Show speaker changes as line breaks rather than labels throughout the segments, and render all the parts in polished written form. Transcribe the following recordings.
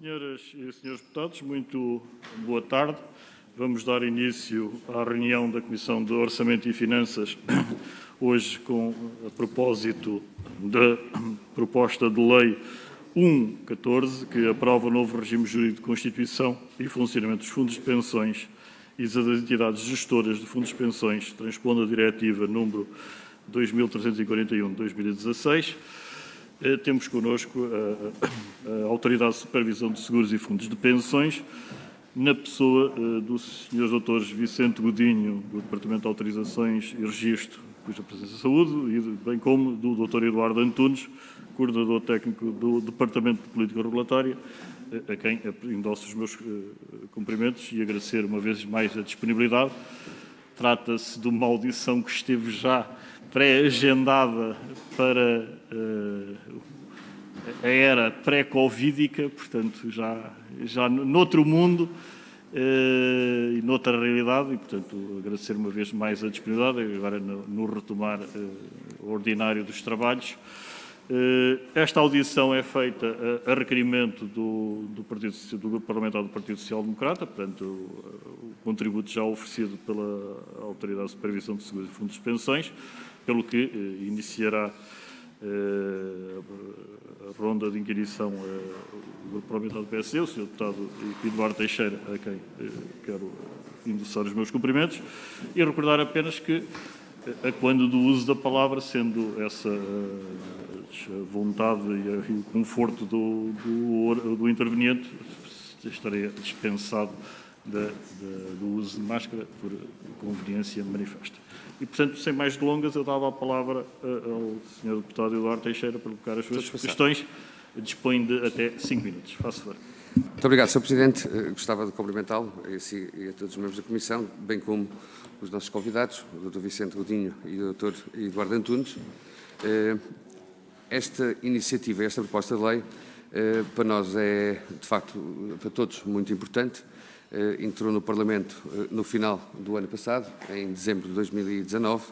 Senhoras e senhores deputados, muito boa tarde. Vamos dar início à reunião da Comissão de Orçamento e Finanças, hoje a propósito da proposta de Lei 1.14, que aprova o novo regime jurídico de constituição e funcionamento dos fundos de pensões e das entidades gestoras de fundos de pensões, transpondo a Diretiva número 2341 de 2016. Temos connosco a Autoridade de Supervisão de Seguros e Fundos de Pensões, na pessoa dos Srs. Doutores Vicente Godinho, do Departamento de Autorizações e Registro, cuja presença saúde, e bem como do Dr. Eduardo Antunes, coordenador técnico do Departamento de Política Regulatória, a quem endosso os meus cumprimentos e agradecer uma vez mais a disponibilidade. Trata-se de uma audição que esteve já pré-agendada para a era pré-covídica, portanto, já noutro mundo e noutra realidade, e, portanto, agradecer uma vez mais a disponibilidade, agora no retomar o ordinário dos trabalhos. Esta audição é feita a requerimento do Grupo Parlamentar do Partido Social Democrata, portanto, o contributo já oferecido pela Autoridade de Supervisão de Seguros e Fundos de Pensões, pelo que iniciará a ronda de inquirição do Grupo Parlamentar do PSD, o Sr. Deputado Eduardo Teixeira, a quem quero endossar os meus cumprimentos, e recordar apenas que, a quando do uso da palavra, sendo essa vontade e o conforto do interveniente, estarei dispensado do uso de máscara por conveniência manifesta. E, portanto, sem mais delongas, eu dava a palavra ao Sr. Deputado Eduardo Teixeira para colocar as suas questões. Dispõe de até 5 minutos. Faço favor.
Muito obrigado, Sr. Presidente. Gostava de cumprimentá-lo e a todos os membros da Comissão, bem como os nossos convidados, o Dr. Vicente Godinho e o Dr. Eduardo Antunes. Esta iniciativa, esta proposta de lei, para nós é, de facto, para todos, muito importante. Entrou no Parlamento no final do ano passado, em dezembro de 2019,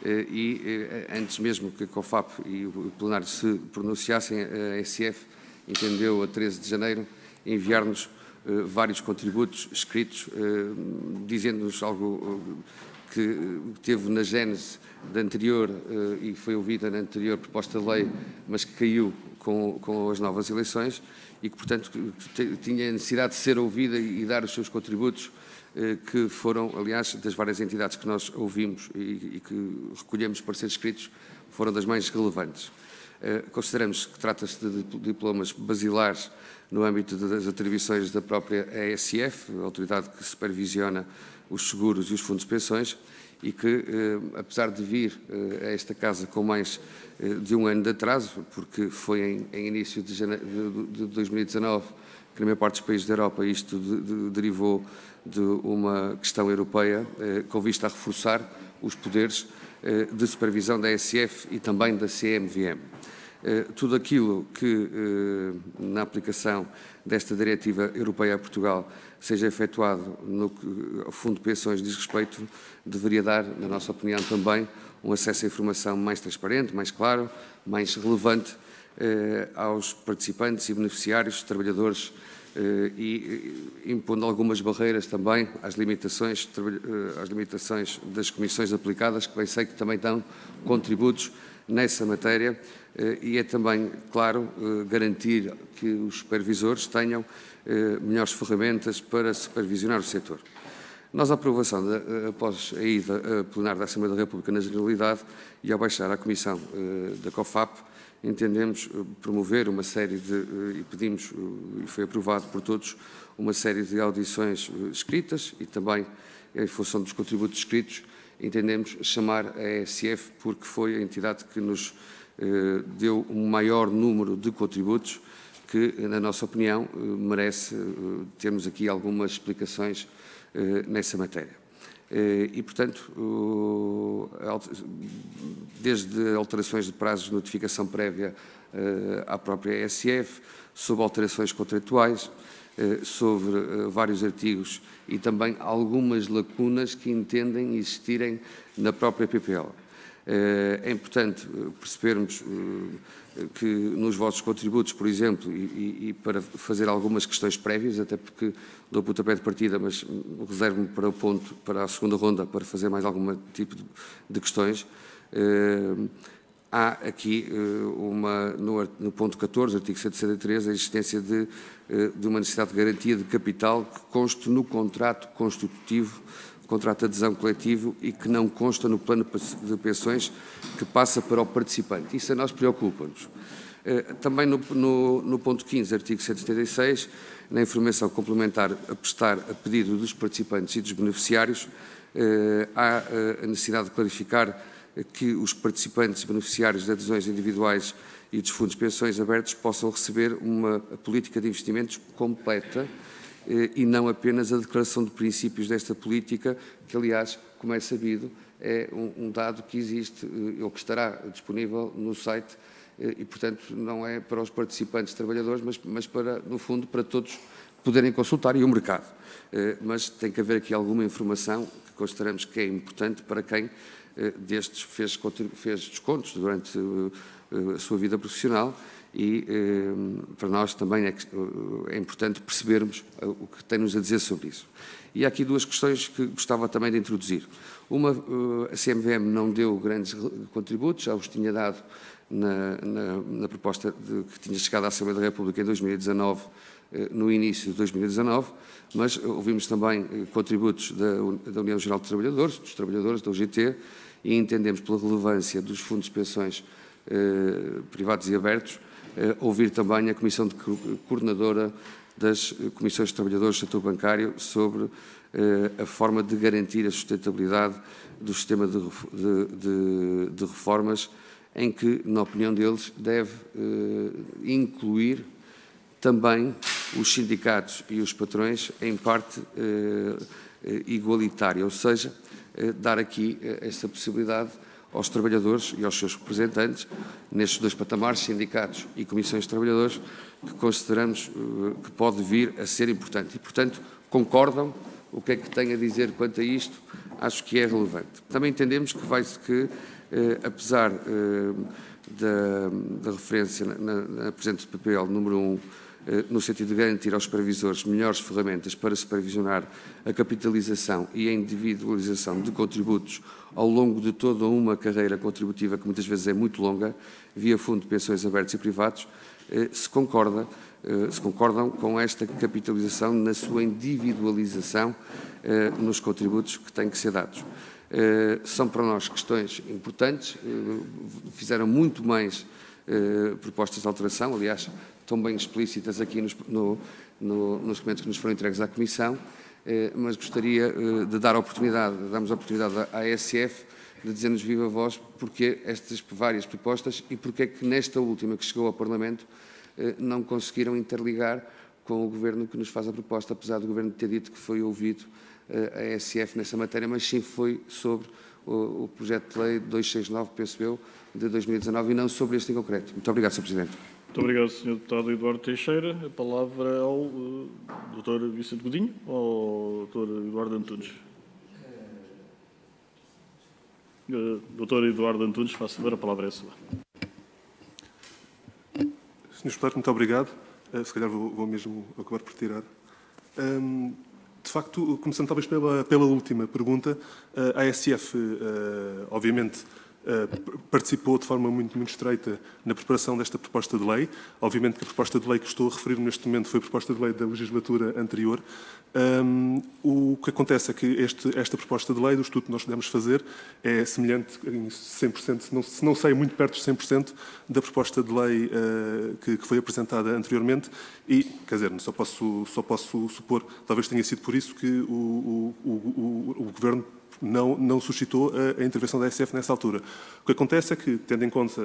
e antes mesmo que a COFAP e o plenário se pronunciassem, a SF entendeu, a 13 de janeiro, enviar-nos vários contributos escritos, dizendo-nos algo que teve na gênese da anterior e foi ouvida na anterior proposta de lei, mas que caiu com as novas eleições e que, portanto, tinha necessidade de ser ouvida e dar os seus contributos, que foram, aliás, das várias entidades que nós ouvimos e que recolhemos pareceres escritos, foram das mais relevantes. Consideramos que trata-se de diplomas basilares no âmbito das atribuições da própria ASF, a autoridade que supervisiona os seguros e os fundos de pensões, e que, apesar de vir a esta Casa com mais de um ano de atraso, porque foi em início de 2019 que na maior parte dos países da Europa isto derivou de uma questão europeia com vista a reforçar os poderes de supervisão da ASF e também da CMVM. Tudo aquilo que, na aplicação desta diretiva europeia a Portugal, seja efetuado no que ao Fundo de Pensões diz respeito, deveria dar, na nossa opinião também, um acesso à informação mais transparente, mais claro, mais relevante aos participantes e beneficiários, trabalhadores, e impondo algumas barreiras também às limitações das comissões aplicadas, que bem sei que também dão contributos nessa matéria, e é também, claro, garantir que os supervisores tenham melhores ferramentas para supervisionar o setor. Nós, a aprovação, após a ida plenária da Assembleia da República na Generalidade e ao baixar à Comissão da COFAP, entendemos promover uma série e pedimos, e foi aprovado por todos, uma série de audições escritas e também, em função dos contributos escritos, entendemos chamar a ASF porque foi a entidade que nos deu um maior número de contributos que, na nossa opinião, merece termos aqui algumas explicações nessa matéria. E, portanto, desde alterações de prazos de notificação prévia à própria ASF, sobre alterações contratuais, sobre vários artigos e também algumas lacunas que entendem existirem na própria PPL. É importante percebermos que nos vossos contributos, por exemplo, e para fazer algumas questões prévias, até porque dou pontapé de partida, mas reservo-me para o ponto, para a segunda ronda, para fazer mais algum tipo de questões. Há aqui, no ponto 14, artigo 163, a existência de uma necessidade de garantia de capital que conste no contrato constitutivo, contrato de adesão coletivo, e que não consta no plano de pensões que passa para o participante. Isso a nós preocupa-nos. Também no ponto 15, artigo 176, na informação complementar a prestar a pedido dos participantes e dos beneficiários, há a necessidade de clarificar que os participantes e beneficiários de adesões individuais e dos fundos de pensões abertos possam receber uma política de investimentos completa e não apenas a declaração de princípios desta política, que, aliás, como é sabido, é um dado que existe ou que estará disponível no site e, portanto, não é para os participantes trabalhadores, mas para, no fundo, para todos poderem consultar e o mercado. Mas tem que haver aqui alguma informação que consideramos que é importante para quem destes fez descontos durante a sua vida profissional e para nós também é importante percebermos o que tem-nos a dizer sobre isso. E há aqui duas questões que gostava também de introduzir. Uma, a CMVM não deu grandes contributos, já os tinha dado na proposta que tinha chegado à Assembleia da República em 2019, no início de 2019, mas ouvimos também contributos da União Geral de Trabalhadores, dos trabalhadores, da UGT, e entendemos pela relevância dos fundos de pensões privados e abertos, ouvir também a Comissão Coordenadora das Comissões de Trabalhadores do Setor Bancário sobre a forma de garantir a sustentabilidade do sistema de reformas, em que, na opinião deles, deve incluir também os sindicatos e os patrões em parte igualitária, ou seja, dar aqui essa possibilidade aos trabalhadores e aos seus representantes, nestes dois patamares, sindicatos e comissões de trabalhadores, que consideramos que pode vir a ser importante. E, portanto, concordam? O que é que tem a dizer quanto a isto? Acho que é relevante. Também entendemos que apesar da referência na presente PPL número 1, no sentido de garantir aos supervisores melhores ferramentas para supervisionar a capitalização e a individualização de contributos ao longo de toda uma carreira contributiva, que muitas vezes é muito longa, via fundo de pensões abertos e privados, se concordam com esta capitalização na sua individualização nos contributos que têm que ser dados. São para nós questões importantes, fizeram muito mais propostas de alteração, aliás, estão bem explícitas aqui nos documentos que nos foram entregues à Comissão, mas gostaria de darmos a oportunidade à ASF de dizer-nos viva voz porque estas várias propostas e porque é que nesta última que chegou ao Parlamento não conseguiram interligar com o Governo que nos faz a proposta, apesar do Governo ter dito que foi ouvido a ASF nessa matéria, mas sim foi sobre o projeto de lei 269, penso eu, de 2019 e não sobre este em concreto. Muito obrigado, Sr. Presidente.
Muito obrigado, Sr. Deputado Eduardo Teixeira. A palavra ao Dr. Vicente Godinho ou ao Dr. Eduardo Antunes? Dr. Eduardo Antunes, faça favor, a palavra é sua.
Sr. Deputado, muito obrigado. Se calhar vou mesmo acabar por tirar. De facto, começando talvez pela última pergunta, a ASF, obviamente, participou de forma muito estreita na preparação desta proposta de lei. Obviamente que a proposta de lei que estou a referir neste momento foi a proposta de lei da legislatura anterior. O que acontece é que esta proposta de lei, do estudo que nós podemos fazer, é semelhante em 100%, se não sei, muito perto de 100% da proposta de lei que foi apresentada anteriormente e, quer dizer, só posso supor, talvez tenha sido por isso que o Governo não suscitou a intervenção da ASF nessa altura. O que acontece é que, tendo em conta,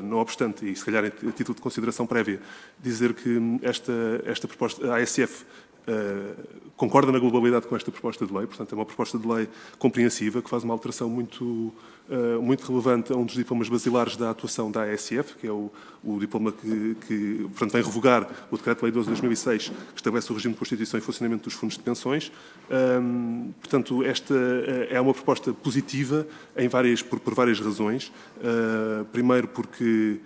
não obstante, e se calhar a título de consideração prévia, dizer que esta proposta, a ASF concorda na globalidade com esta proposta de lei, portanto é uma proposta de lei compreensiva que faz uma alteração muito relevante a um dos diplomas basilares da atuação da ASF, que é o diploma que portanto, vem revogar o Decreto-Lei 12 de 2006, que estabelece o regime de constituição e funcionamento dos fundos de pensões. Portanto, esta é uma proposta positiva por várias razões. Primeiro porque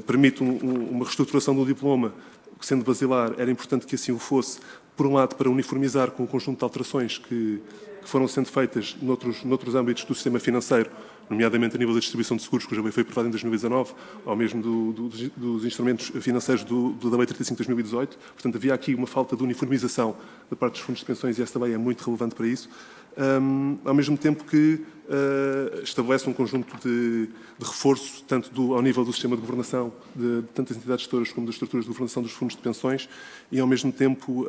permite uma reestruturação do diploma, que sendo basilar era importante que assim o fosse, por um lado para uniformizar com o conjunto de alterações que foram sendo feitas noutros âmbitos do sistema financeiro, nomeadamente a nível da distribuição de seguros, cuja lei foi aprovada em 2019, ou mesmo dos instrumentos financeiros da Lei 35 de 2018. Portanto, havia aqui uma falta de uniformização da parte dos fundos de pensões e esta lei é muito relevante para isso. Ao mesmo tempo que estabelece um conjunto de reforço, tanto ao nível do sistema de governação de tantas entidades gestoras como das estruturas de governação dos fundos de pensões e, ao mesmo tempo,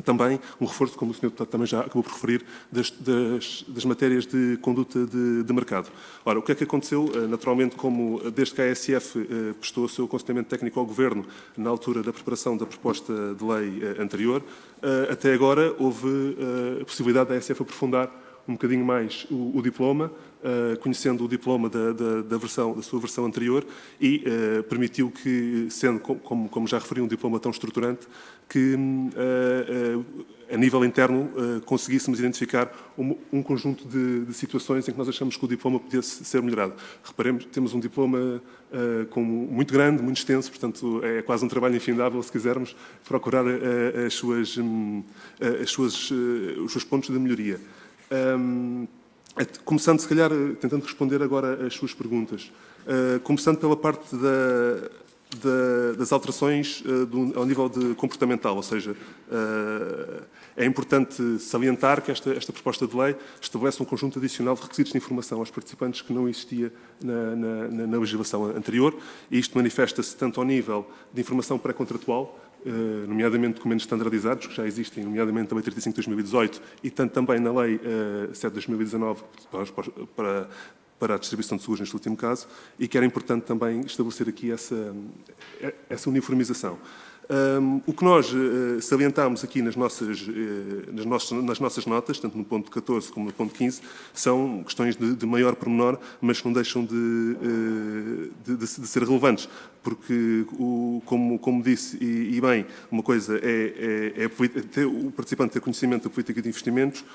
também um reforço, como o Sr. Deputado também já acabou por referir, das matérias de conduta de mercado. Ora, o que é que aconteceu? Naturalmente, desde que a ASF prestou o seu aconselhamento técnico ao Governo na altura da preparação da proposta de lei anterior, até agora houve a possibilidade da ASF aprofundar um bocadinho mais o diploma, conhecendo o diploma da sua versão anterior e permitiu que, sendo, como já referi, um diploma tão estruturante, que a nível interno conseguíssemos identificar um conjunto de situações em que nós achamos que o diploma podia ser melhorado. Reparemos, temos um diploma muito grande, muito extenso, portanto é quase um trabalho infindável, se quisermos, procurar os seus pontos de melhoria. Começando, se calhar, tentando responder agora às suas perguntas. Começando pela parte das alterações ao nível comportamental, ou seja, é importante salientar que esta proposta de lei estabelece um conjunto adicional de requisitos de informação aos participantes que não existia na legislação anterior, e isto manifesta-se tanto ao nível de informação pré-contratual, nomeadamente documentos standardizados, que já existem, nomeadamente na Lei 35 de 2018, e tanto também na Lei 7 de 2019, para a distribuição de seguros neste último caso, e que era importante também estabelecer aqui essa uniformização. O que nós salientámos aqui nas nossas notas, tanto no ponto 14 como no ponto 15, são questões de maior pormenor, mas que não deixam de ser relevantes, porque, como disse, e bem, uma coisa é o participante ter conhecimento da política de investimentos.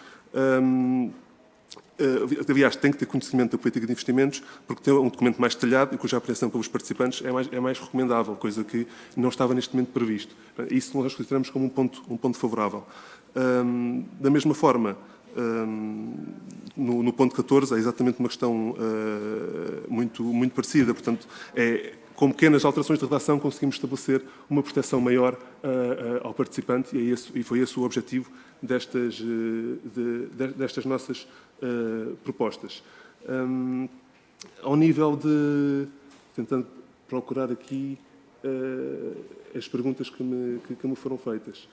Aliás, tem que ter conhecimento da política de investimentos, porque ter um documento mais detalhado e cuja apreensão pelos participantes é mais recomendável, coisa que não estava neste momento previsto. Isso nós consideramos como um ponto favorável. Da mesma forma, no ponto 14, é exatamente uma questão muito parecida. Portanto, com pequenas alterações de redação conseguimos estabelecer uma proteção maior ao participante e foi esse o objetivo destas nossas propostas. Ao nível tentando procurar aqui as perguntas que me foram feitas.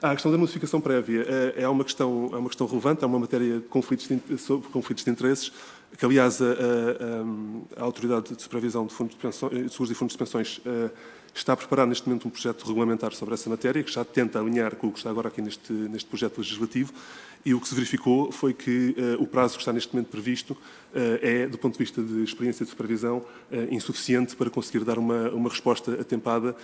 A questão da notificação prévia é uma questão relevante, é uma matéria sobre conflitos de interesses, que, aliás, a Autoridade de Supervisão de Seguros e Fundos de Pensões está a preparar neste momento um projeto regulamentar sobre essa matéria, que já tenta alinhar com o que está agora aqui neste projeto legislativo, e o que se verificou foi que o prazo que está neste momento previsto é, do ponto de vista de experiência de supervisão, insuficiente para conseguir dar uma resposta atempada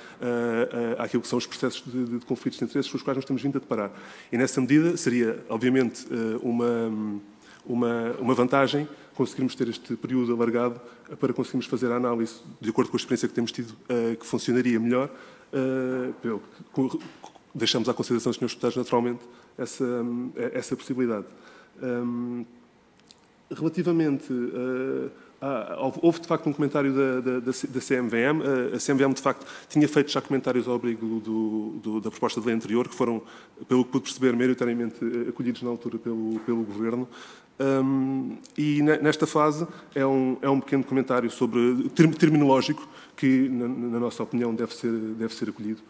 àquilo que são os processos de conflitos de interesses com os quais nos temos vindo a deparar. E, nessa medida, seria, obviamente, uma vantagem conseguirmos ter este período alargado para conseguirmos fazer a análise, de acordo com a experiência que temos tido, que funcionaria melhor. Deixamos à consideração dos senhores deputados, naturalmente, essa possibilidade. Relativamente houve, de facto, um comentário da CMVM. A CMVM, de facto, tinha feito já comentários ao abrigo da proposta de lei anterior, que foram, pelo que pude perceber, maioritariamente acolhidos na altura pelo Governo. E nesta fase é um pequeno comentário sobre terminológico que, na nossa opinião, deve ser acolhido,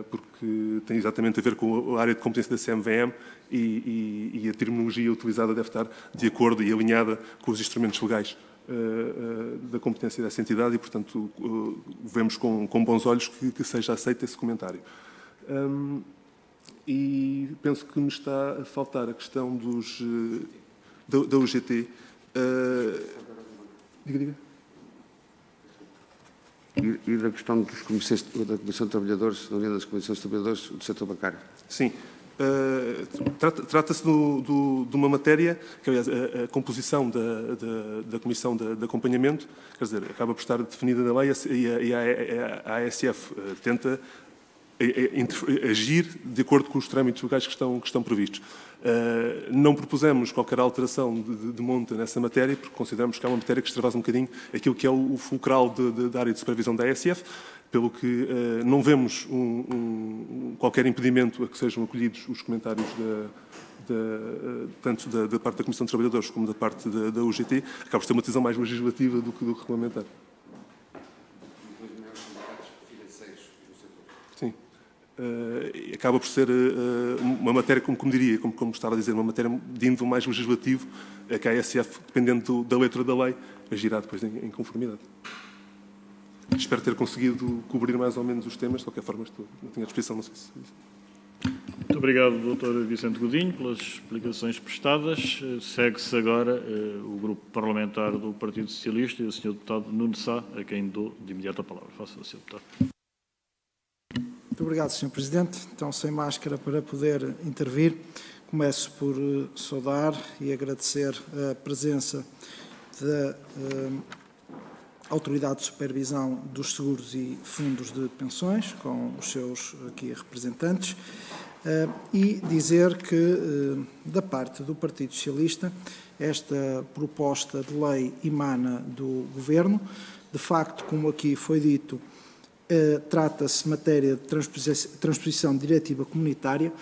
porque tem exatamente a ver com a área de competência da CMVM e a terminologia utilizada deve estar de acordo e alinhada com os instrumentos legais da competência dessa entidade e, portanto, vemos com bons olhos que seja aceito esse comentário. E penso que me está a faltar a questão da UGT. Diga.
E da questão da Comissão de Trabalhadores, da União das Comissões de Trabalhadores do setor bancário?
Sim. Trata-se de uma matéria que, aliás, a composição da Comissão de Acompanhamento, quer dizer, acaba por estar definida na lei e a ASF tenta agir de acordo com os trâmites legais que estão previstos. Não propusemos qualquer alteração de monta nessa matéria, porque consideramos que é uma matéria que extravasa um bocadinho aquilo que é o fulcral da área de supervisão da ASF, pelo que não vemos qualquer impedimento a que sejam acolhidos os comentários tanto da parte da Comissão de Trabalhadores como da parte da UGT. Acaba por ser uma decisão mais legislativa do que regulamentar. Sim. Acaba por ser uma matéria, como diria, como estava a dizer, uma matéria de índole mais legislativo, que a ASF, dependendo da letra da lei, agirá depois em conformidade. Espero ter conseguido cobrir mais ou menos os temas. De qualquer forma, não tenho à disposição, não sei se...
Muito obrigado, Dr. Vicente Godinho, pelas explicações prestadas. Segue-se agora o grupo parlamentar do Partido Socialista e o Sr. Deputado Nuno Sá, a quem dou de imediato a palavra. Faça-o, Sr. Deputado.
Muito obrigado, Sr. Presidente. Então, sem máscara para poder intervir, começo por saudar e agradecer a presença da Autoridade de Supervisão dos Seguros e Fundos de Pensões, com os seus aqui representantes, e dizer que, da parte do Partido Socialista, esta proposta de lei emana do Governo. De facto, como aqui foi dito, trata-se de matéria de transposição de diretiva comunitária,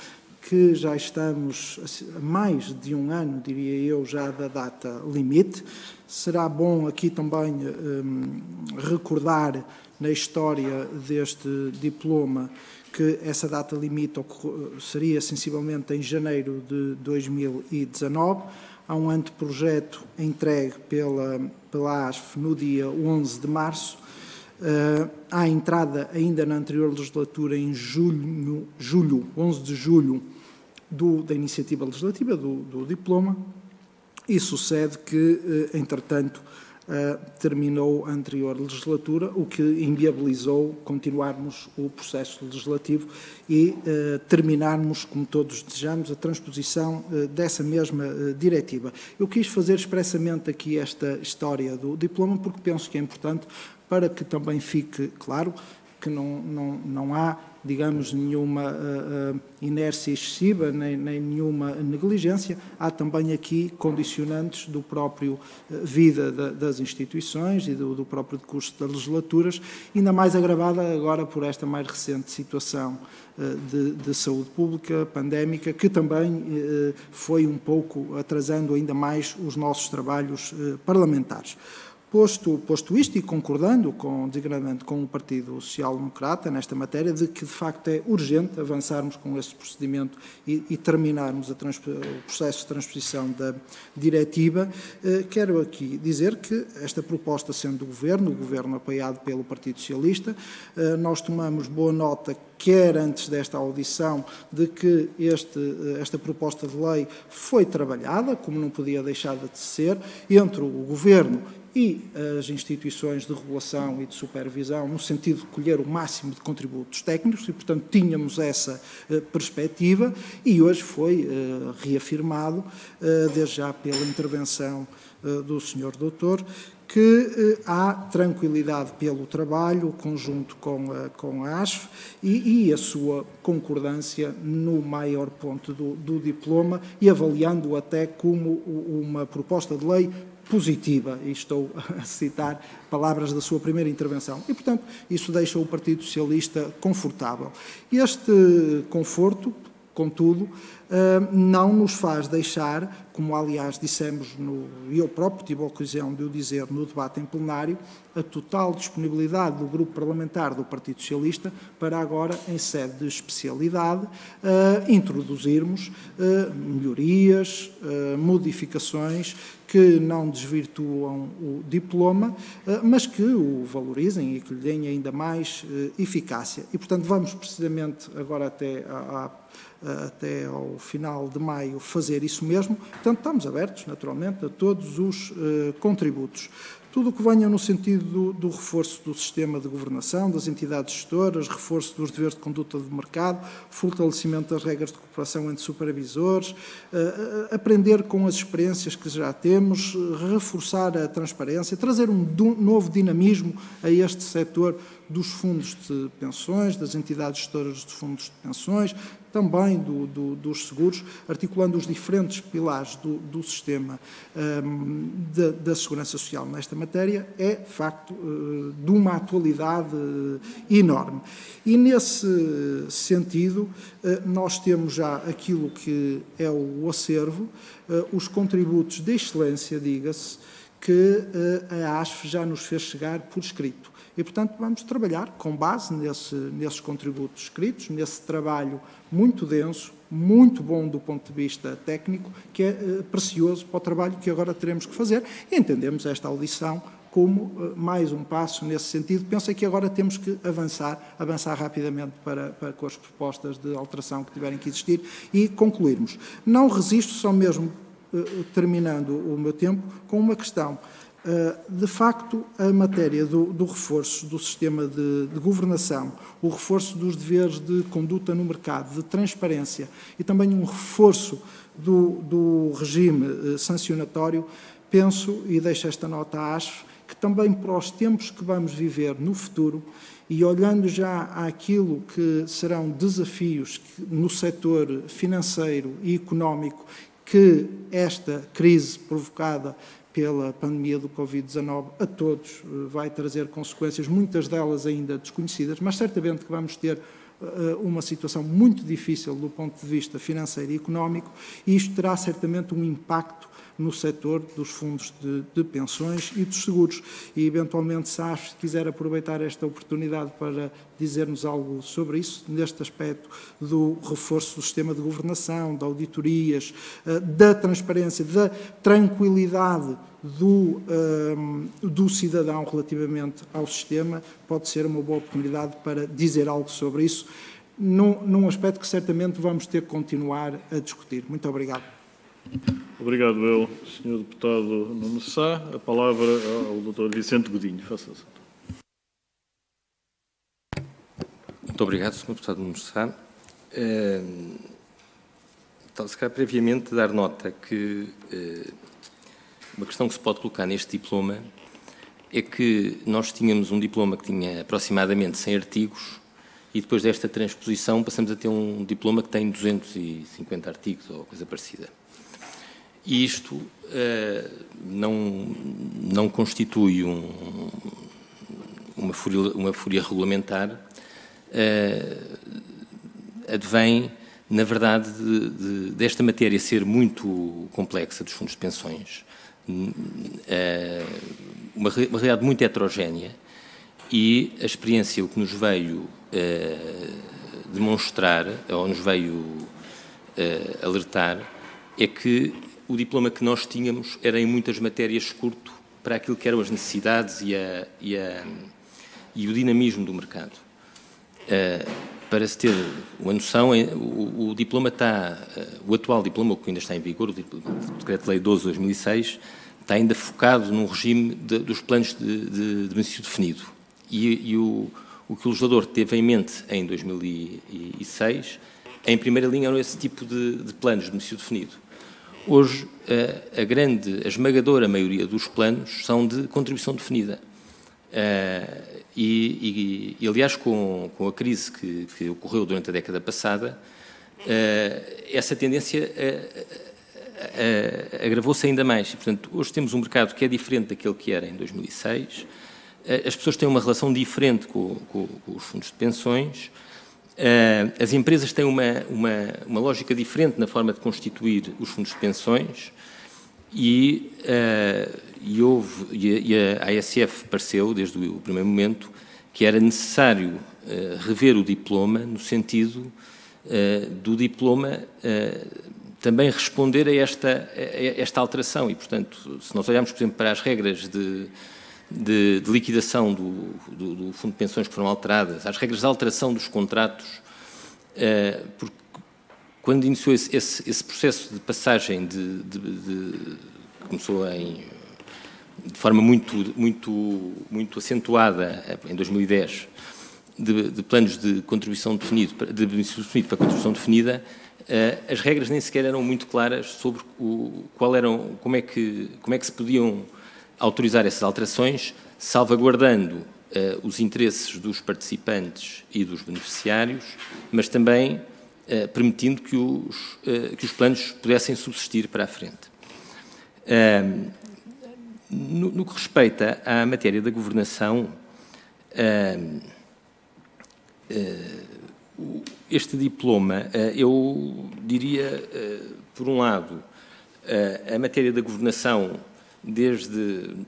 que já estamos a mais de um ano, diria eu, já da data limite. Será bom aqui também recordar na história deste diploma que essa data limite seria sensivelmente em janeiro de 2019. Há um anteprojeto entregue pela ASF no dia 11 de março. Há entrada ainda na anterior legislatura em julho, 11 de julho, da iniciativa legislativa, do diploma, e sucede que, entretanto, terminou a anterior legislatura, o que inviabilizou continuarmos o processo legislativo e terminarmos, como todos desejamos, a transposição dessa mesma diretiva. Eu quis fazer expressamente aqui esta história do diploma porque penso que é importante para que também fique claro que não há, digamos, nenhuma inércia excessiva, nem nenhuma negligência. Há também aqui condicionantes do próprio vida das instituições e do próprio decurso das legislaturas, ainda mais agravada agora por esta mais recente situação de saúde pública, pandémica, que também foi um pouco atrasando ainda mais os nossos trabalhos parlamentares. Posto isto e concordando designadamente com o Partido Social Democrata nesta matéria, de que de facto é urgente avançarmos com este procedimento e terminarmos o processo de transposição da diretiva, quero aqui dizer que esta proposta sendo o Governo apoiado pelo Partido Socialista, nós tomamos boa nota, quer antes desta audição, de que esta proposta de lei foi trabalhada, como não podia deixar de ser, entre o Governo e as instituições de regulação e de supervisão, no sentido de colher o máximo de contributos técnicos, e, portanto, tínhamos essa perspectiva, e hoje foi reafirmado, desde já pela intervenção do Sr. Doutor, que há tranquilidade pelo trabalho conjunto com a ASF e a sua concordância no maior ponto do diploma, e avaliando-o até como uma proposta de lei positiva, e estou a citar palavras da sua primeira intervenção. E, portanto, isso deixa o Partido Socialista confortável. Este conforto, contudo, não nos faz deixar como aliás dissemos, e eu próprio tive a ocasião de o dizer no debate em plenário, a total disponibilidade do Grupo Parlamentar do Partido Socialista para agora, em sede de especialidade, introduzirmos melhorias, modificações que não desvirtuam o diploma, mas que o valorizem e que lhe deem ainda mais eficácia. E, portanto, vamos precisamente agora até ao final de maio fazer isso mesmo. Portanto, estamos abertos, naturalmente, a todos os contributos. Tudo o que venha no sentido do reforço do sistema de governação, das entidades gestoras, reforço dos deveres de conduta de mercado, fortalecimento das regras de cooperação entre supervisores, aprender com as experiências que já temos, reforçar a transparência, trazer um novo dinamismo a este setor dos fundos de pensões, das entidades gestoras de fundos de pensões, também dos seguros, articulando os diferentes pilares do sistema da segurança social nesta matéria, é, de facto, de uma atualidade enorme. E, nesse sentido, nós temos já aquilo que é o acervo, os contributos de excelência, diga-se, que a ASF já nos fez chegar por escrito. E, portanto, vamos trabalhar com base nesses contributos escritos, nesse trabalho muito denso, muito bom do ponto de vista técnico, que é precioso para o trabalho que agora teremos que fazer. E entendemos esta audição como mais um passo nesse sentido. Penso que agora temos que avançar rapidamente para com as propostas de alteração que tiverem que existir e concluirmos. Não resisto, só mesmo terminando o meu tempo, com uma questão. De facto, a matéria do reforço do sistema de governação, o reforço dos deveres de conduta no mercado, de transparência e também um reforço do regime sancionatório, penso, e deixo esta nota à ASF, que também para os tempos que vamos viver no futuro e olhando já àquilo que serão desafios no setor financeiro e económico que esta crise provocada pela pandemia do Covid-19 a todos vai trazer consequências, muitas delas ainda desconhecidas, mas certamente que vamos ter uma situação muito difícil do ponto de vista financeiro e económico, e isto terá certamente um impacto no setor dos fundos de pensões e dos seguros. E, eventualmente, se a ASF quiser aproveitar esta oportunidade para dizer-nos algo sobre isso, neste aspecto do reforço do sistema de governação, de auditorias, da transparência, da tranquilidade do cidadão relativamente ao sistema, pode ser uma boa oportunidade para dizer algo sobre isso, num aspecto que certamente vamos ter que continuar a discutir. Muito obrigado.
Obrigado, Sr. Deputado Nuno Sá. A palavra ao Dr. Vicente Godinho. Faça-se.
Muito obrigado, Sr. Deputado Nuno Sá. Então, se calhar, previamente, dar nota que uma questão que se pode colocar neste diploma é que nós tínhamos um diploma que tinha aproximadamente 100 artigos e depois desta transposição passamos a ter um diploma que tem 250 artigos ou coisa parecida. E isto não constitui uma fúria regulamentar, advém, na verdade, desta matéria ser muito complexa dos fundos de pensões, uma realidade muito heterogénea, e a experiência o que nos veio demonstrar, ou nos veio alertar, é que o diploma que nós tínhamos era em muitas matérias curto para aquilo que eram as necessidades e o dinamismo do mercado. Para se ter uma noção, o diploma o atual diploma, que ainda está em vigor, o Decreto-Lei 12 de 2006, está ainda focado num regime dos planos de benefício definido. E o que o legislador teve em mente em 2006, em primeira linha, eram esse tipo de planos de benefício definido. Hoje, a esmagadora maioria dos planos são de contribuição definida. Aliás, com a crise que ocorreu durante a década passada, essa tendência agravou-se ainda mais. E, portanto, hoje temos um mercado que é diferente daquele que era em 2006. As pessoas têm uma relação diferente com os fundos de pensões As empresas têm uma lógica diferente na forma de constituir os fundos de pensões e a ASF pareceu, desde o primeiro momento, que era necessário rever o diploma no sentido do diploma também responder a esta alteração. E, portanto, se nós olharmos, por exemplo, para as regras de liquidação do Fundo de Pensões que foram alteradas, às regras de alteração dos contratos, porque quando iniciou esse processo de passagem começou de forma muito acentuada em 2010, de planos de contribuição definido para contribuição definida, as regras nem sequer eram muito claras sobre como é que se podiam autorizar essas alterações, salvaguardando os interesses dos participantes e dos beneficiários, mas também permitindo que os planos pudessem subsistir para a frente. No que respeita à matéria da governação, este diploma, eu diria, por um lado, a matéria da governação,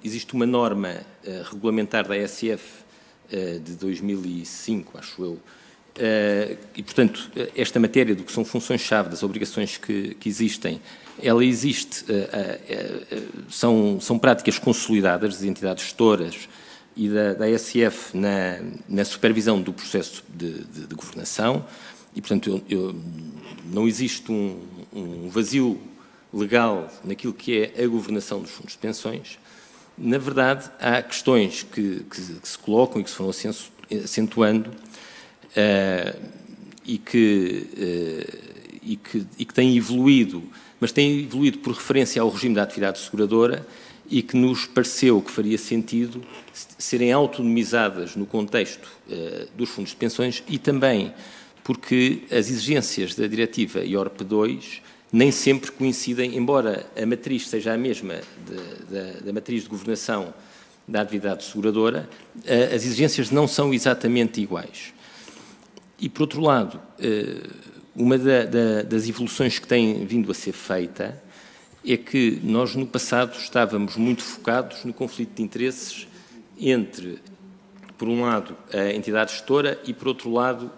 existe uma norma regulamentar da ASF de 2005, acho eu, e, portanto, esta matéria do que são funções-chave das obrigações que existem, ela existe, são práticas consolidadas das entidades gestoras e da ASF na supervisão do processo de governação e, portanto, não existe um vazio legal naquilo que é a governação dos fundos de pensões. Na verdade, há questões que se colocam e que se foram acentuando e que têm evoluído, mas têm evoluído por referência ao regime da atividade seguradora e que nos pareceu que faria sentido serem autonomizadas no contexto dos fundos de pensões e também porque as exigências da diretiva IORP 2 nem sempre coincidem, embora a matriz seja a mesma da matriz de governação da atividade seguradora, as exigências não são exatamente iguais. E, por outro lado, uma das evoluções que tem vindo a ser feita é que nós, no passado, estávamos muito focados no conflito de interesses entre, por um lado, a entidade gestora e, por outro lado,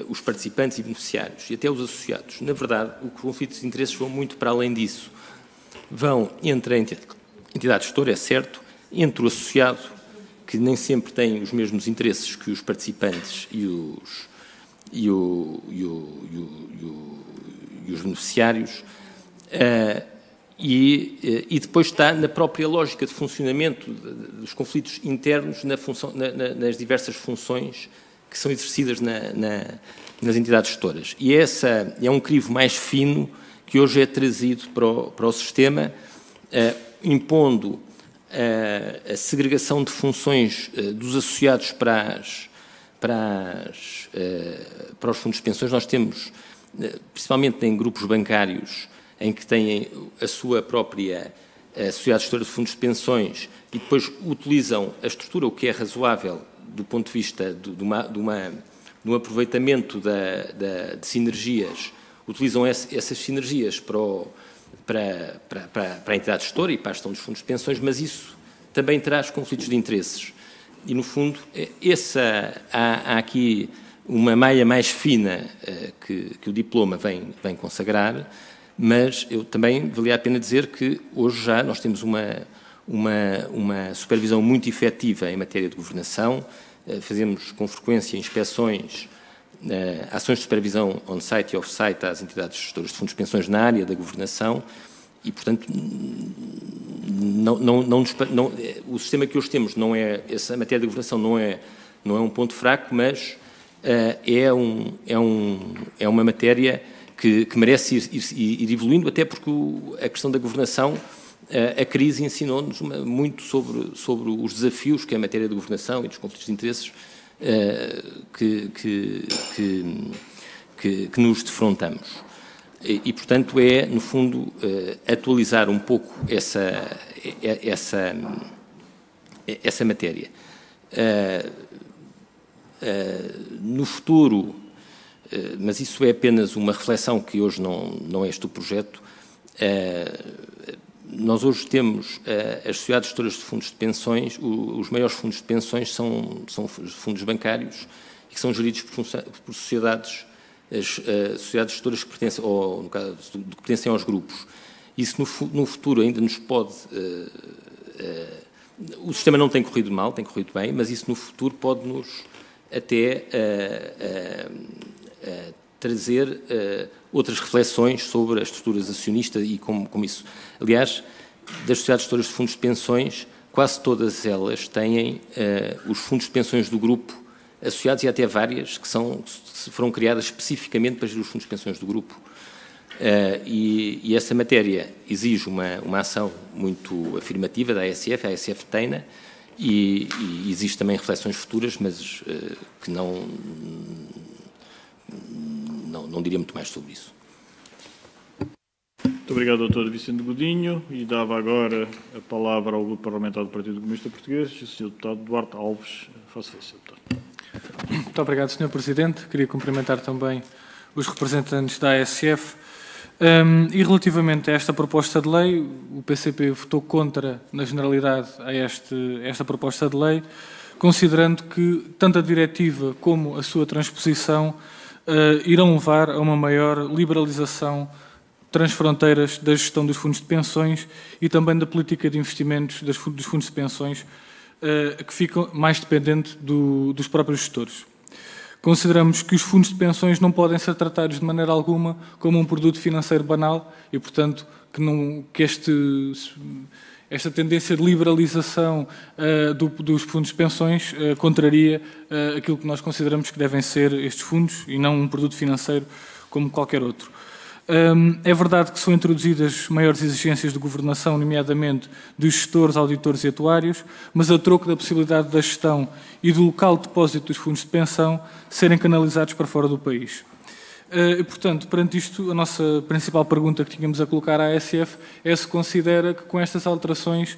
os participantes e beneficiários, e até os associados. Na verdade, os conflitos de interesses vão muito para além disso. Vão entre a entidade gestora, é certo, entre o associado, que nem sempre tem os mesmos interesses que os participantes e os beneficiários, e depois está na própria lógica de funcionamento dos conflitos internos nas diversas funções que são exercidas nas entidades gestoras. E essa é um crivo mais fino que hoje é trazido para o sistema, impondo a segregação de funções dos associados para os fundos de pensões. Nós temos, principalmente em grupos bancários, em que têm a sua própria sociedade gestora de fundos de pensões e depois utilizam a estrutura, o que é razoável do ponto de vista de um aproveitamento de sinergias, utilizam essas sinergias para a entidade gestora e para a gestão dos fundos de pensões, mas isso também traz conflitos de interesses. E, no fundo, há aqui uma malha mais fina que o diploma vem consagrar, mas eu também valia a pena dizer que hoje já nós temos uma supervisão muito efetiva em matéria de governação, fazemos com frequência inspeções, ações de supervisão on-site e off-site às entidades gestoras de fundos de pensões na área da governação e, portanto, o sistema que hoje temos não é, essa matéria de governação não é um ponto fraco, mas é uma matéria que merece ir evoluindo, até porque a questão da governação, a crise ensinou-nos muito sobre os desafios que é a matéria de governação e dos conflitos de interesses que nos defrontamos. E, portanto, no fundo, atualizar um pouco essa matéria. No futuro, mas isso é apenas uma reflexão que hoje não é este o projeto, nós hoje temos as sociedades gestoras de fundos de pensões, os maiores fundos de pensões são fundos bancários e que são geridos por sociedades, as sociedades gestoras que pertencem, ou no caso, que pertencem aos grupos. Isso no futuro ainda nos pode... o sistema não tem corrido mal, tem corrido bem, mas isso no futuro pode-nos até trazer outras reflexões sobre as estruturas acionistas e como isso. Aliás, das sociedades gestoras de fundos de pensões, quase todas elas têm os fundos de pensões do grupo associados, e até várias que foram criadas especificamente para gerir os fundos de pensões do grupo. E essa matéria exige uma ação muito afirmativa da ASF, a ASF tem-na, e existe também reflexões futuras, mas que não diria muito mais sobre isso.
Muito obrigado, Dr. Vicente Godinho. E dava agora a palavra ao Grupo Parlamentar do Partido Comunista Português, o Sr. Deputado Duarte Alves. Faça isso, Sr. Deputado.
Muito obrigado, Sr. Presidente. Queria cumprimentar também os representantes da ASF. E relativamente a esta proposta de lei, o PCP votou contra, na generalidade, a esta proposta de lei, considerando que tanto a diretiva como a sua transposição irão levar a uma maior liberalização transfronteiras da gestão dos fundos de pensões e também da política de investimentos dos fundos de pensões, que ficam mais dependentes dos próprios gestores. Consideramos que os fundos de pensões não podem ser tratados de maneira alguma como um produto financeiro banal e, portanto, que esta tendência de liberalização dos fundos de pensões contraria aquilo que nós consideramos que devem ser estes fundos e não um produto financeiro como qualquer outro. É verdade que são introduzidas maiores exigências de governação, nomeadamente dos gestores, auditores e atuários, mas a troco da possibilidade da gestão e do local de depósito dos fundos de pensão serem canalizados para fora do país. E, portanto, perante isto, a nossa principal pergunta que tínhamos a colocar à ASF é se considera que com estas alterações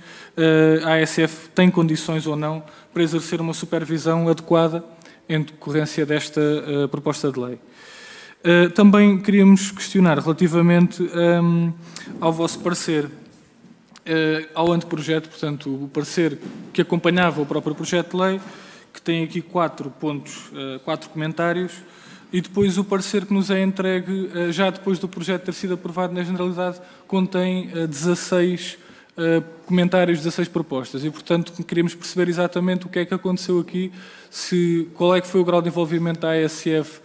a ASF tem condições ou não para exercer uma supervisão adequada em decorrência desta proposta de lei. Também queríamos questionar relativamente ao vosso parecer, ao anteprojeto, portanto, o parecer que acompanhava o próprio projeto de lei, que tem aqui 4 pontos, 4 comentários, e depois o parecer que nos é entregue, já depois do projeto ter sido aprovado na generalidade, contém 16 comentários, 16 propostas, e, portanto, queríamos perceber exatamente o que é que aconteceu aqui, qual é que foi o grau de envolvimento da ASF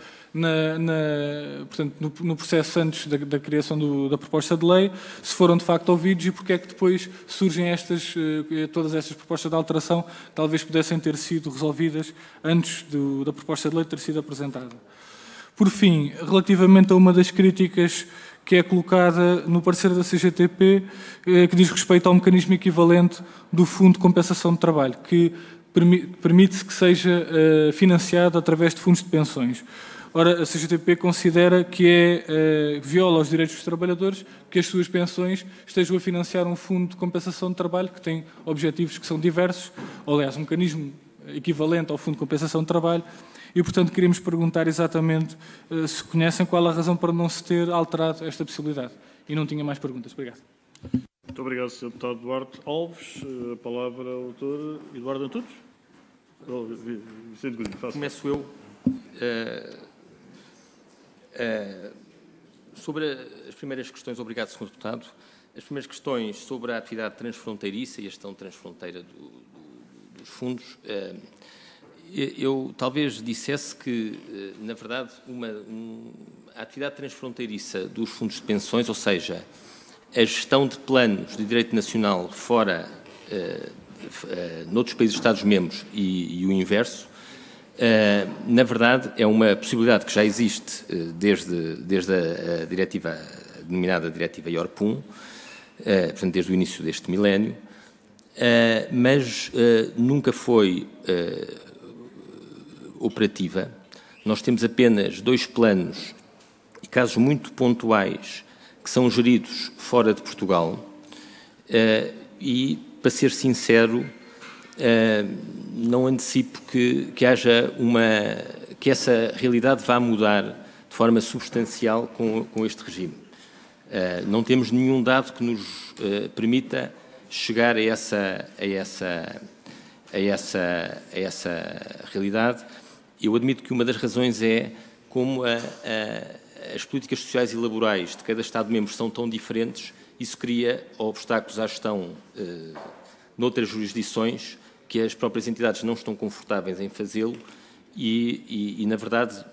portanto, no processo antes da criação da proposta de lei, se foram de facto ouvidos e porque é que depois surgem todas estas propostas de alteração que talvez pudessem ter sido resolvidas antes da proposta de lei ter sido apresentada. Por fim, relativamente a uma das críticas que é colocada no parecer da CGTP, que diz respeito ao mecanismo equivalente do Fundo de Compensação de Trabalho, que permite-se que seja financiado através de fundos de pensões. Ora, a CGTP considera que viola os direitos dos trabalhadores que as suas pensões estejam a financiar um fundo de compensação de trabalho que tem objetivos que são diversos, ou, aliás, um mecanismo equivalente ao Fundo de Compensação de Trabalho, e, portanto, queríamos perguntar exatamente se conhecem qual a razão para não se ter alterado esta possibilidade. E não tinha mais perguntas. Obrigado.
Muito obrigado, Sr. Deputado Duarte Alves. A palavra ao Dr. Eduardo Antunes. Vicente Godinho, faça.
Começo eu. Sobre as primeiras questões, obrigado, Sr. Deputado. As primeiras questões sobre a atividade transfronteiriça e a gestão transfronteira dos fundos, eu talvez dissesse que, na verdade, a atividade transfronteiriça dos fundos de pensões, ou seja, a gestão de planos de direito nacional fora, noutros países Estados-membros e o inverso, na verdade, é uma possibilidade que já existe desde a diretiva, a denominada diretiva IORPUM, portanto, desde o início deste milénio, mas nunca foi operativa. Nós temos apenas 2 planos e casos muito pontuais que são geridos fora de Portugal e, para ser sincero, não antecipo que essa realidade vá mudar de forma substancial com este regime. Não temos nenhum dado que nos permita chegar a essa realidade. Eu admito que uma das razões é como as políticas sociais e laborais de cada Estado-membro são tão diferentes, isso cria obstáculos à gestão noutras jurisdições que as próprias entidades não estão confortáveis em fazê-lo e, na verdade,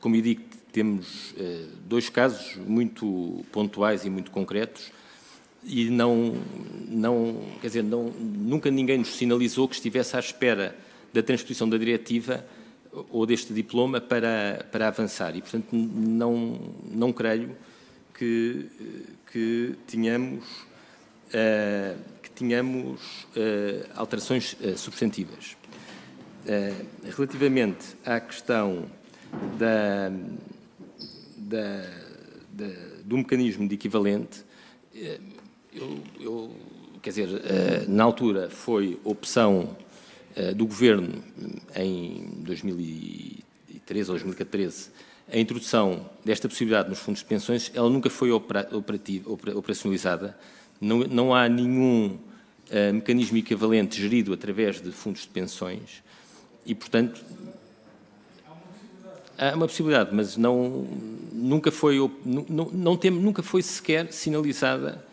como eu digo, temos dois casos muito pontuais e muito concretos e nunca ninguém nos sinalizou que estivesse à espera da transposição da diretiva ou deste diploma para avançar. E, portanto, não creio que tenhamos alterações substantivas. Relativamente à questão do mecanismo de equivalente, na altura foi opção do Governo, em 2013 ou 2014, a introdução desta possibilidade nos fundos de pensões. Ela nunca foi operacionalizada. Não há nenhum mecanismo equivalente gerido através de fundos de pensões e, portanto, há uma possibilidade, mas nunca foi sequer sinalizada.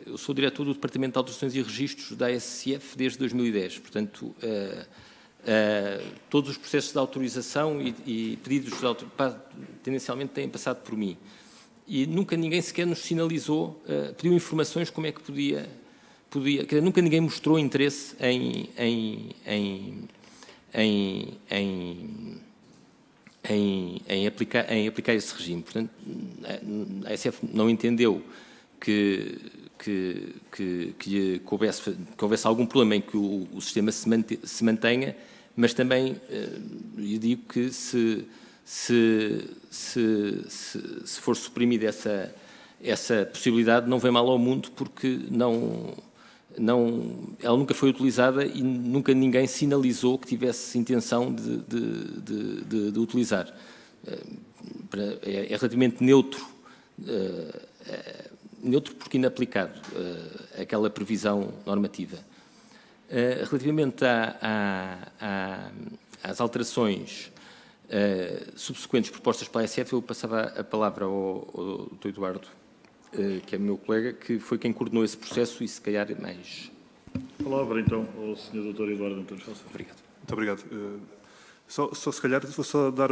Eu sou diretor do Departamento de Alterações e Registros da ASF desde 2010, portanto, todos os processos de autorização e pedidos de autorização tendencialmente têm passado por mim. E nunca ninguém sequer nos sinalizou, pediu informações como é que podia nunca ninguém mostrou interesse em aplicar esse regime. Portanto, a ASF não entendeu que houvesse algum problema em que o sistema se mantenha, mas também eu digo que se for suprimida essa possibilidade, não vem mal ao mundo, porque ela nunca foi utilizada e nunca ninguém sinalizou que tivesse intenção de utilizar. É relativamente neutro porque inaplicado aquela previsão normativa. Relativamente às alterações subsequentes propostas pela ASF, eu passava a palavra ao Dr. Eduardo, que é meu colega, que foi quem coordenou esse processo e, se calhar, mais...
A palavra, então, ao Sr. Dr. Eduardo Antunes Falsa.
Obrigado.
Muito obrigado. Só se calhar, vou só dar,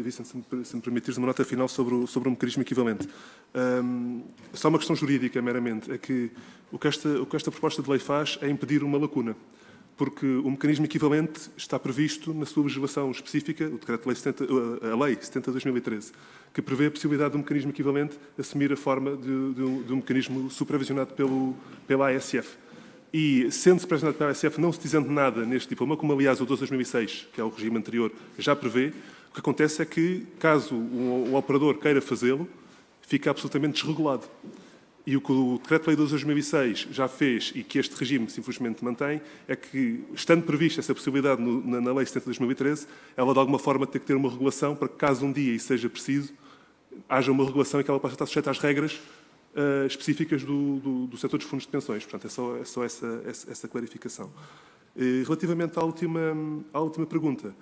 Vicente, se me permitires, uma nota final sobre o mecanismo equivalente. Só uma questão jurídica, meramente, é que o que esta proposta de lei faz é impedir uma lacuna, porque o mecanismo equivalente está previsto na sua legislação específica, o Decreto-Lei 70, a Lei 70/2013, que prevê a possibilidade do mecanismo equivalente assumir a forma de um mecanismo supervisionado pela ASF. E, sendo supervisionado pela ASF, não se dizendo nada neste diploma, como aliás o 12/2006, que é o regime anterior, já prevê, o que acontece é que, caso o operador queira fazê-lo, fica absolutamente desregulado. E o que o Decreto-Lei 12/2006 já fez e que este regime simplesmente mantém é que, estando prevista essa possibilidade na Lei 70/2013, ela de alguma forma tem que ter uma regulação para que, caso um dia isso seja preciso, haja uma regulação e que ela possa estar sujeita às regras específicas do setor dos fundos de pensões. Portanto, é só essa clarificação. Relativamente à última pergunta,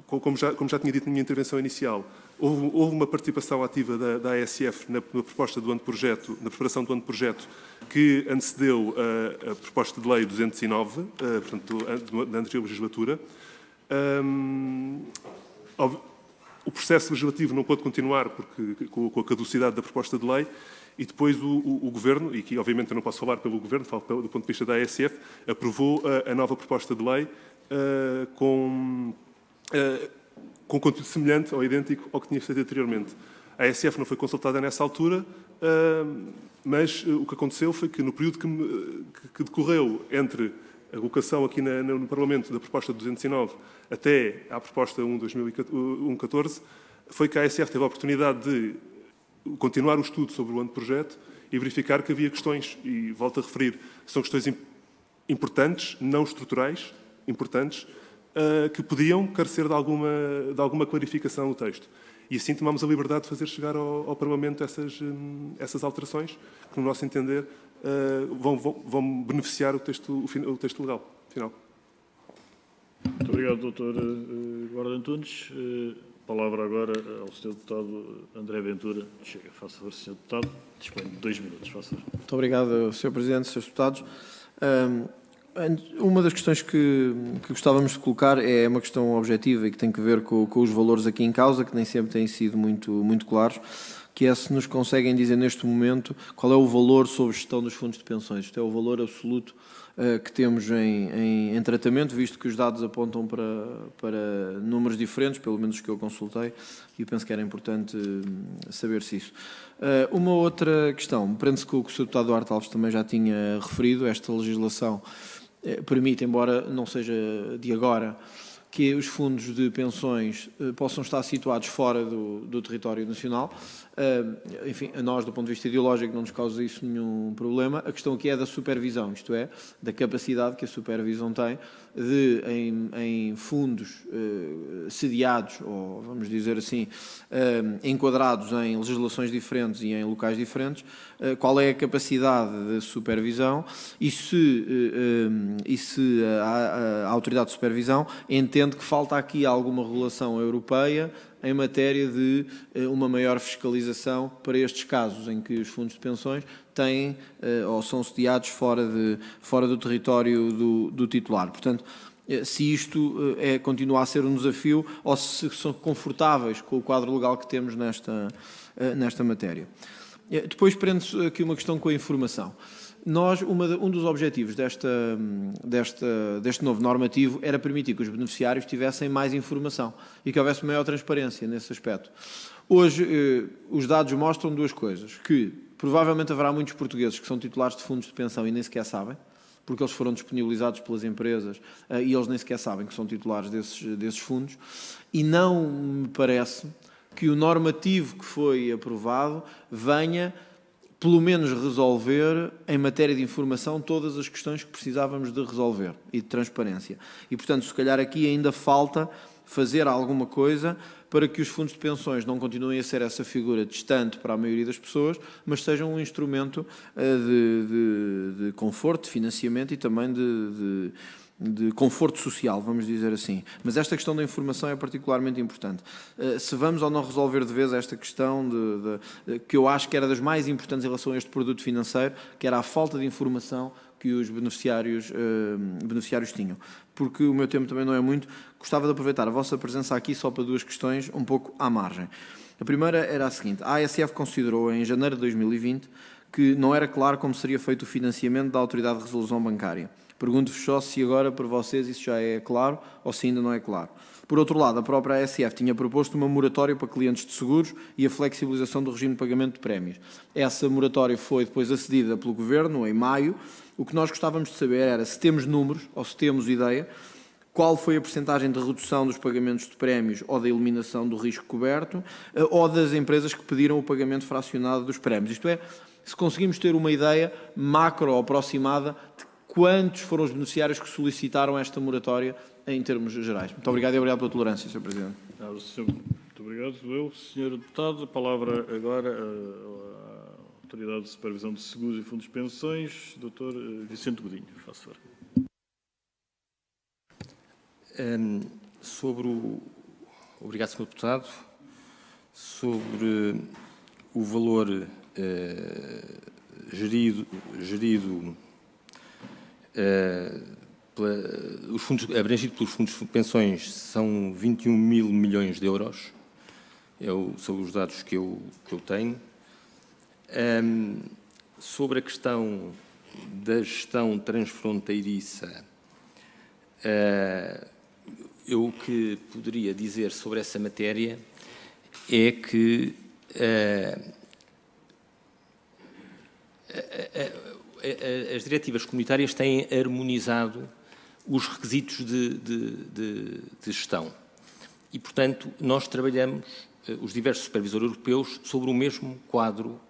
como já tinha dito na minha intervenção inicial, houve uma participação ativa da ASF na proposta do anteprojeto, na preparação do anteprojeto, que antecedeu a proposta de lei 209, portanto, da anterior legislatura. O processo legislativo não pôde continuar com a caducidade da proposta de lei e depois o Governo, e aqui obviamente eu não posso falar pelo Governo, falo do ponto de vista da ASF, aprovou a nova proposta de lei com conteúdo semelhante ou idêntico ao que tinha sido anteriormente. A ASF não foi consultada nessa altura, mas o que aconteceu foi que no período que decorreu entre a colocação aqui no Parlamento da proposta 209 até à proposta 1/2014, foi que a ASF teve a oportunidade de continuar o estudo sobre o anteprojeto e verificar que havia questões, e volto a referir, são questões importantes, não estruturais, importantes, que podiam carecer de alguma clarificação no texto. E assim tomamos a liberdade de fazer chegar ao Parlamento essas alterações, que, no nosso entender, vão beneficiar o texto legal final.
Muito obrigado, Dr. Guarda Antunes. Palavra agora ao Sr. Deputado André Ventura. Chega, faça favor, Sr. Deputado. Dispõe de 2 minutos, faça favor.
Muito obrigado, Sr. Presidente, Srs. Deputados. Uma das questões que gostávamos de colocar é uma questão objetiva e que tem que ver com os valores aqui em causa, que nem sempre têm sido muito claros, que é se nos conseguem dizer neste momento qual é o valor sobre gestão dos fundos de pensões. Isto é o valor absoluto que temos em tratamento, visto que os dados apontam para números diferentes, pelo menos os que eu consultei, e penso que era importante saber-se isso. Uma outra questão, prende-se com o que o Sr. Deputado Duarte Alves também já tinha referido, esta legislação permite, embora não seja de agora, que os fundos de pensões possam estar situados fora do território nacional. Enfim, a nós, do ponto de vista ideológico, não nos causa isso nenhum problema. A questão aqui é da supervisão, isto é, da capacidade que a supervisão tem de, em fundos sediados, ou vamos dizer assim, enquadrados em legislações diferentes e em locais diferentes, qual é a capacidade de supervisão e se a autoridade de supervisão entende que falta aqui alguma regulação europeia em matéria de uma maior fiscalização para estes casos em que os fundos de pensões têm ou são sediados fora do território do titular. Portanto, se isto continua a ser um desafio ou se são confortáveis com o quadro legal que temos nesta matéria. Depois prende-se aqui uma questão com a informação. Um dos objetivos deste novo normativo era permitir que os beneficiários tivessem mais informação e que houvesse maior transparência nesse aspecto. Hoje, os dados mostram duas coisas, que provavelmente haverá muitos portugueses que são titulares de fundos de pensão e nem sequer sabem, porque eles foram disponibilizados pelas empresas e eles nem sequer sabem que são titulares desses fundos, e não me parece que o normativo que foi aprovado venha pelo menos resolver, em matéria de informação, todas as questões que precisávamos de resolver e de transparência. E, portanto, se calhar aqui ainda falta fazer alguma coisa para que os fundos de pensões não continuem a ser essa figura distante para a maioria das pessoas, mas sejam um instrumento de conforto, de financiamento e também de conforto social, vamos dizer assim. Mas esta questão da informação é particularmente importante. Se vamos ou não resolver de vez esta questão, que eu acho que era das mais importantes em relação a este produto financeiro, que era a falta de informação que os beneficiários tinham. Porque o meu tempo também não é muito, gostava de aproveitar a vossa presença aqui só para duas questões um pouco à margem. A primeira era a seguinte: a ASF considerou em janeiro de 2020 que não era claro como seria feito o financiamento da Autoridade de Resolução Bancária. Pergunto-vos só se agora, para vocês, isso já é claro ou se ainda não é claro. Por outro lado, a própria ASF tinha proposto uma moratória para clientes de seguros e a flexibilização do regime de pagamento de prémios. Essa moratória foi depois acedida pelo Governo, em maio. O que nós gostávamos de saber era se temos números ou se temos ideia, qual foi a percentagem de redução dos pagamentos de prémios ou da eliminação do risco coberto, ou das empresas que pediram o pagamento fracionado dos prémios. Isto é, se conseguimos ter uma ideia macro ou aproximada de quantos foram os beneficiários que solicitaram esta moratória em termos gerais. Muito obrigado e obrigado pela tolerância, Sr. Presidente.
Muito obrigado, Sr. Deputado. A palavra agora à Autoridade de Supervisão de Seguros e Fundos de Pensões, Dr. Vicente Godinho. Faça favor.
Obrigado, Sr. Deputado. Sobre o valor gerido os fundos abrangidos pelos fundos de pensões são 21 mil milhões de euros. São os dados que eu tenho. Sobre a questão da gestão transfronteiriça, eu o que poderia dizer sobre essa matéria é que as diretivas comunitárias têm harmonizado os requisitos de gestão e, portanto, nós trabalhamos, os diversos supervisores europeus, sobre o mesmo quadro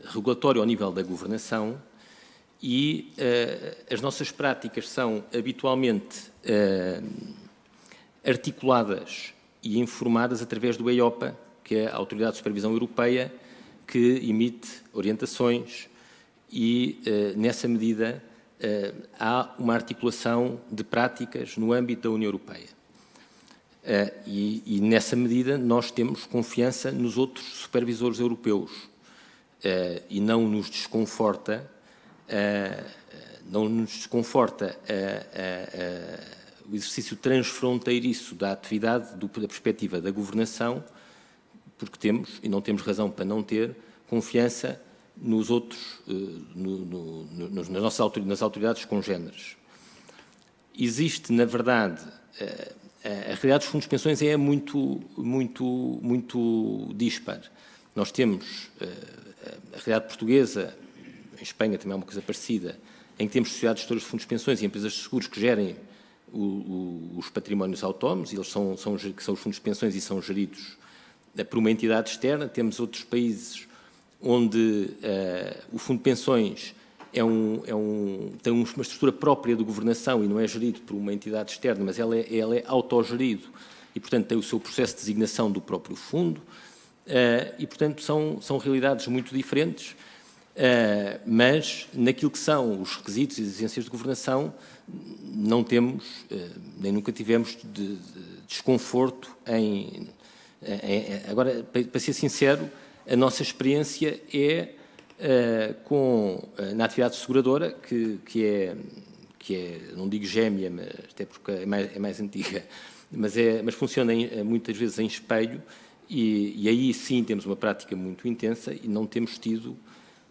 regulatório ao nível da governação e as nossas práticas são habitualmente articuladas e informadas através do EIOPA, que é a Autoridade de Supervisão Europeia, que emite orientações e, nessa medida, há uma articulação de práticas no âmbito da União Europeia. E, nessa medida, nós temos confiança nos outros supervisores europeus e não nos desconforta, o exercício transfronteiriço da atividade da perspectiva da governação, porque temos, e não temos razão para não ter, confiança nos outros, nas autoridades congêneres. Existe, na verdade, a realidade dos fundos de pensões é muito dispar. Nós temos a realidade portuguesa, em Espanha também é uma coisa parecida, em que temos sociedades gestoras de fundos de pensões e empresas de seguros que gerem os patrimónios autónomos, eles que são os fundos de pensões e são geridos por uma entidade externa. Temos outros países onde o fundo de pensões tem uma estrutura própria de governação e não é gerido por uma entidade externa, mas ela é autogerido e, portanto, tem o seu processo de designação do próprio fundo e, portanto, são realidades muito diferentes, mas naquilo que são os requisitos e exigências de governação não temos, nem nunca tivemos de desconforto em... Agora, para ser sincero, a nossa experiência é na atividade seguradora, que é, não digo gêmea, mas até porque é mais antiga, mas funciona muitas vezes em espelho e aí sim temos uma prática muito intensa e não temos tido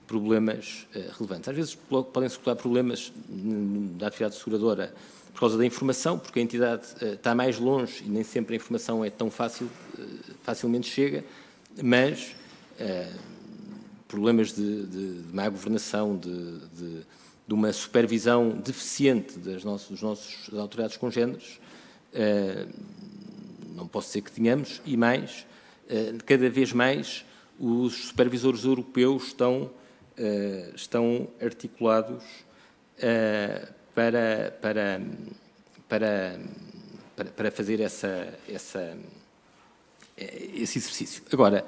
problemas relevantes. Às vezes podem-se colocar problemas na atividade seguradora por causa da informação, porque a entidade está mais longe e nem sempre a informação é tão facilmente chega, mas problemas de má governação, de uma supervisão deficiente das nossas autoridades congêneres, não posso dizer que tenhamos, e mais, cada vez mais os supervisores europeus estão articulados para fazer esse exercício. Agora,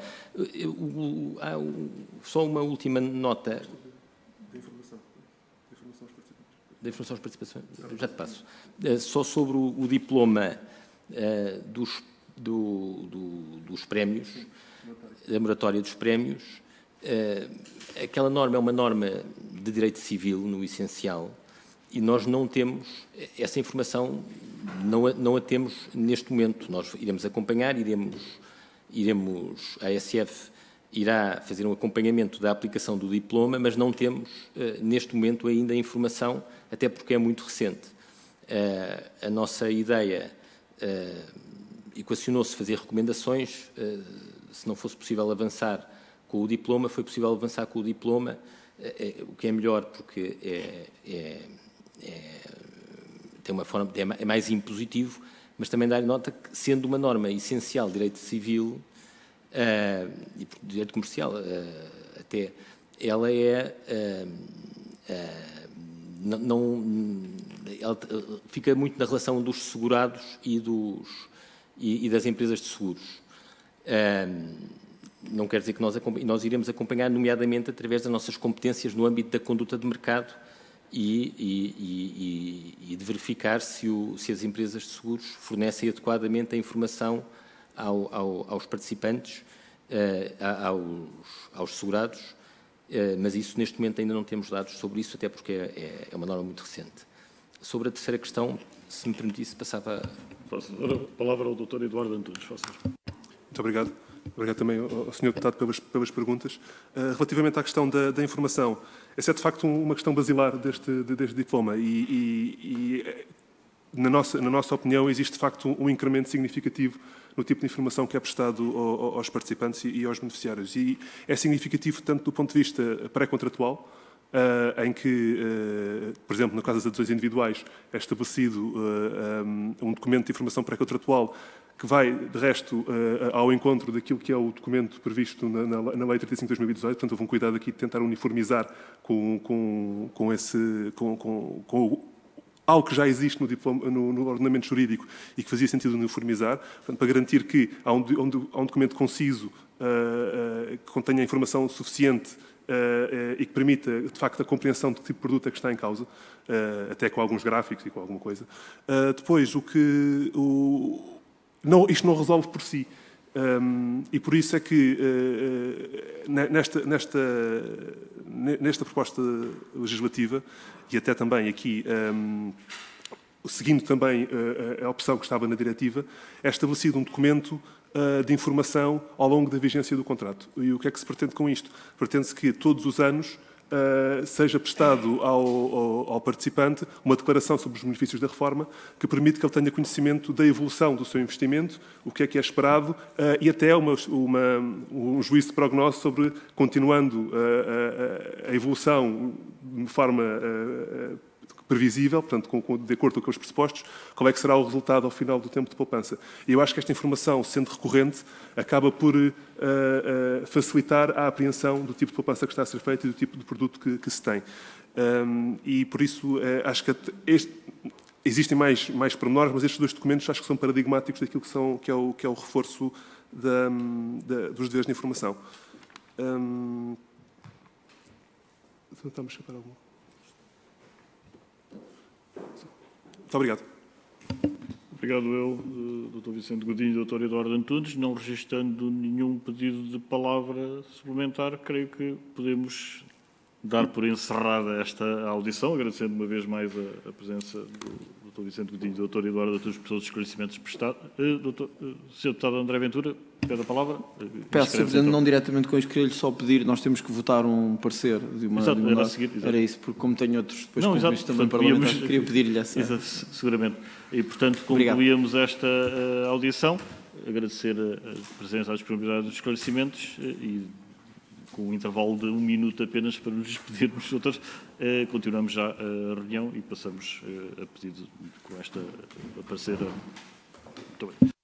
só uma última nota. Da informação às participações. Já te passo. Só sobre o diploma dos prémios, da moratória dos prémios. Aquela norma é uma norma de direito civil, no essencial, e nós não temos essa informação, não a temos neste momento. Nós iremos acompanhar, a ASF irá fazer um acompanhamento da aplicação do diploma, mas não temos neste momento ainda a informação, até porque é muito recente. A nossa ideia equacionou-se fazer recomendações, se não fosse possível avançar com o diploma, foi possível avançar com o diploma, o que é melhor porque tem uma forma, é mais impositivo, mas também dar nota que, sendo uma norma essencial de direito civil e de direito comercial, até ela ela fica muito na relação dos segurados e das empresas de seguros. Não quer dizer que nós iremos acompanhar, nomeadamente através das nossas competências no âmbito da conduta de mercado e de verificar se as empresas de seguros fornecem adequadamente a informação aos participantes, aos segurados, mas isso neste momento ainda não temos dados sobre isso, até porque é uma norma muito recente. Sobre a terceira questão, se me permitisse, passava...
Passo a palavra ao Dr. Eduardo Antunes.
Muito obrigado. Obrigado também ao Sr. Deputado pelas perguntas. Relativamente à questão da informação, essa é de facto uma questão basilar deste diploma e na nossa opinião, existe de facto um incremento significativo no tipo de informação que é prestado aos participantes e aos beneficiários. E é significativo tanto do ponto de vista pré-contratual, em que, por exemplo, no caso das adesões individuais, é estabelecido um documento de informação pré-contratual que vai, de resto, ao encontro daquilo que é o documento previsto na Lei 35 de 2018. Portanto, houve um cuidado aqui de tentar uniformizar com algo que já existe no ordenamento jurídico e que fazia sentido uniformizar, portanto, para garantir que há um documento conciso, que contenha informação suficiente e que permita, de facto, a compreensão de que tipo de produto é que está em causa, até com alguns gráficos e com alguma coisa. Depois, isto não resolve por si. E por isso é que, nesta proposta legislativa, e até também aqui, seguindo também a opção que estava na diretiva, é estabelecido um documento de informação ao longo da vigência do contrato. E o que é que se pretende com isto? Pretende-se que todos os anos seja prestado ao participante uma declaração sobre os benefícios da reforma que permite que ele tenha conhecimento da evolução do seu investimento, o que é esperado e até um juízo de prognóstico sobre, continuando a evolução de forma previsível, portanto, de acordo com os pressupostos, qual é que será o resultado ao final do tempo de poupança. E eu acho que esta informação, sendo recorrente, acaba por facilitar a apreensão do tipo de poupança que está a ser feita e do tipo de produto que se tem. E, por isso, acho que existem mais pormenores, mas estes dois documentos acho que são paradigmáticos daquilo que é o reforço dos deveres de informação. Vamos separar alguma? Muito obrigado.
Obrigado eu, Dr. Vicente Godinho e Dr. Eduardo Antunes. Não registrando nenhum pedido de palavra suplementar, creio que podemos dar por encerrada esta audição, agradecendo uma vez mais a presença do Dr. Vicente Godinho e do Dr. Eduardo Antunes por todos os esclarecimentos prestados. Sr. Deputado André Ventura, pede a palavra.
Peço, Sr. Presidente, não diretamente com isto, queria-lhe só pedir, nós temos que votar um parecer de uma...
Exato, era a seguir,
era isso, porque como tenho outros depois
não,
compromissos também parlamentares, queria pedir-lhe essa...
Exato, seguramente. E, portanto, concluíamos esta audição. Agradecer a presença, a disponibilidade dos esclarecimentos e com um intervalo de 1 minuto apenas para nos despedirmos outros, continuamos já a reunião e passamos a pedido com esta a parecer. Muito bem.